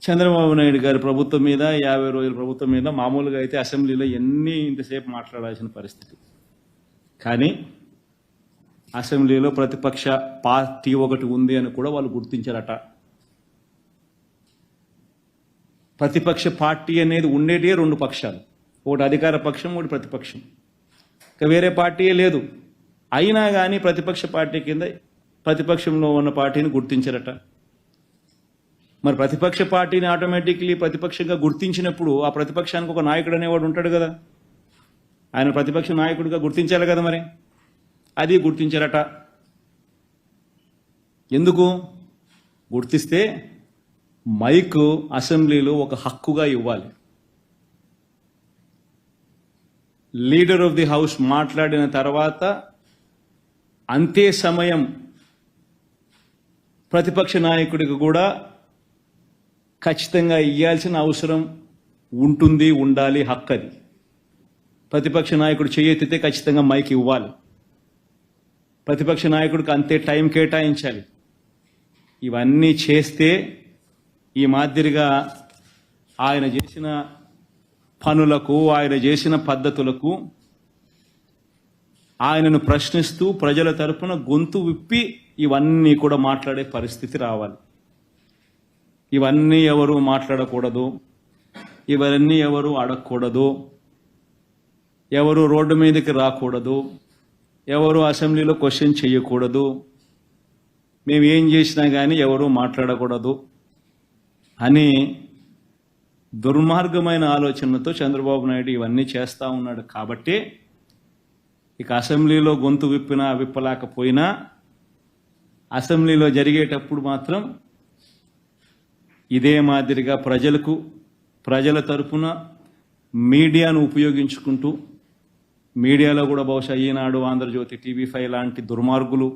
చంద్రబాబు నాయుడు గారి ప్రభుత్వం మీద 50 రోజుల ప్రభుత్వం మీద మామూలుగా అయితే అసెంబ్లీలో ఇంతసేపు మాట్లాడాల్సిన పరిస్థితి. కానీ అసెంబ్లీలో ప్రతిపక్ష పార్టీ ఒకటి ఉంది అని కూడా వాళ్ళు గుర్తించారట. ప్రతిపక్ష పార్టీ అనేది ఉండేటివే 2 పక్షాలు, ఒకటి అధికార పక్షం, ఒకటి ప్రతిపక్షం. ఇక వేరే పార్టీయే లేదు. అయినా కానీ ప్రతిపక్ష పార్టీ కింద ప్రతిపక్షంలో ఉన్న పార్టీని గుర్తించారట. మరి ప్రతిపక్ష పార్టీని ఆటోమేటిక్లీ ప్రతిపక్షంగా గుర్తించినప్పుడు ఆ ప్రతిపక్షానికి ఒక నాయకుడు అనేవాడు ఉంటాడు కదా, ఆయన ప్రతిపక్ష నాయకుడిగా గుర్తించాలి కదా. మరి అది గుర్తించారట. ఎందుకు గుర్తిస్తే మైక్ అసెంబ్లీలో ఒక హక్కుగా ఇవ్వాలి. లీడర్ ఆఫ్ ది హౌస్ మాట్లాడిన తర్వాత అంతే సమయం ప్రతిపక్ష నాయకుడికి కూడా ఖచ్చితంగా ఇవ్వాల్సిన అవసరం ఉంటుంది, ఉండాలి, హక్కు అది. ప్రతిపక్ష నాయకుడు చేయెత్తితే ఖచ్చితంగా మైక్ ఇవ్వాలి. ప్రతిపక్ష నాయకుడికి అంతే టైం కేటాయించాలి. ఇవన్నీ చేస్తే ఈ మాదిరిగా ఆయన చేసిన పనులకు, ఆయన చేసిన పద్ధతులకు ఆయనను ప్రశ్నిస్తూ ప్రజల తరపున గొంతు విప్పి ఇవన్నీ కూడా మాట్లాడే పరిస్థితి రావాలి. ఇవన్నీ ఎవరు మాట్లాడకూడదు, ఇవన్నీ ఎవరు అడగకూడదు, ఎవరు రోడ్డు మీదకి రాకూడదు, ఎవరు అసెంబ్లీలో క్వశ్చన్ చేయకూడదు, మేము ఏం చేసినా కానీ ఎవరు మాట్లాడకూడదు అని దుర్మార్గమైన ఆలోచనతో చంద్రబాబు నాయుడు ఇవన్నీ చేస్తూ ఉన్నాడు. కాబట్టి ఇక అసెంబ్లీలో గొంతు విప్పలేకపోయినా అసెంబ్లీలో జరిగేటప్పుడు మాత్రం ఇదే మాదిరిగా ప్రజల తరపున మీడియాను ఉపయోగించుకుంటూ, మీడియాలో కూడా బహుశా ఈనాడు, ఆంధ్రజ్యోతి, TV5 లాంటి దుర్మార్గులు,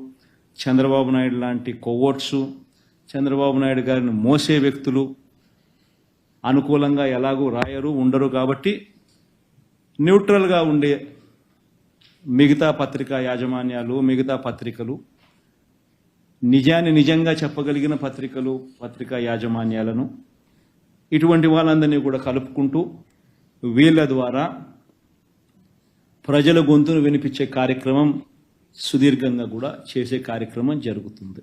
చంద్రబాబు నాయుడు లాంటి కొవ్వొట్సు, చంద్రబాబు నాయుడు గారిని మోసే వ్యక్తులు అనుకూలంగా ఎలాగూ రాయరు, ఉండరు. కాబట్టి న్యూట్రల్గా ఉండే మిగతా పత్రికా యాజమాన్యాలు, మిగతా పత్రికలు, నిజాన్ని నిజంగా చెప్పగలిగిన పత్రికా యాజమాన్యాలను, ఇటువంటి వాళ్ళందరినీ కూడా కలుపుకుంటూ వీళ్ళ ద్వారా ప్రజల గొంతును వినిపించే కార్యక్రమం సుదీర్ఘంగా కూడా చేసే కార్యక్రమం జరుగుతుంది.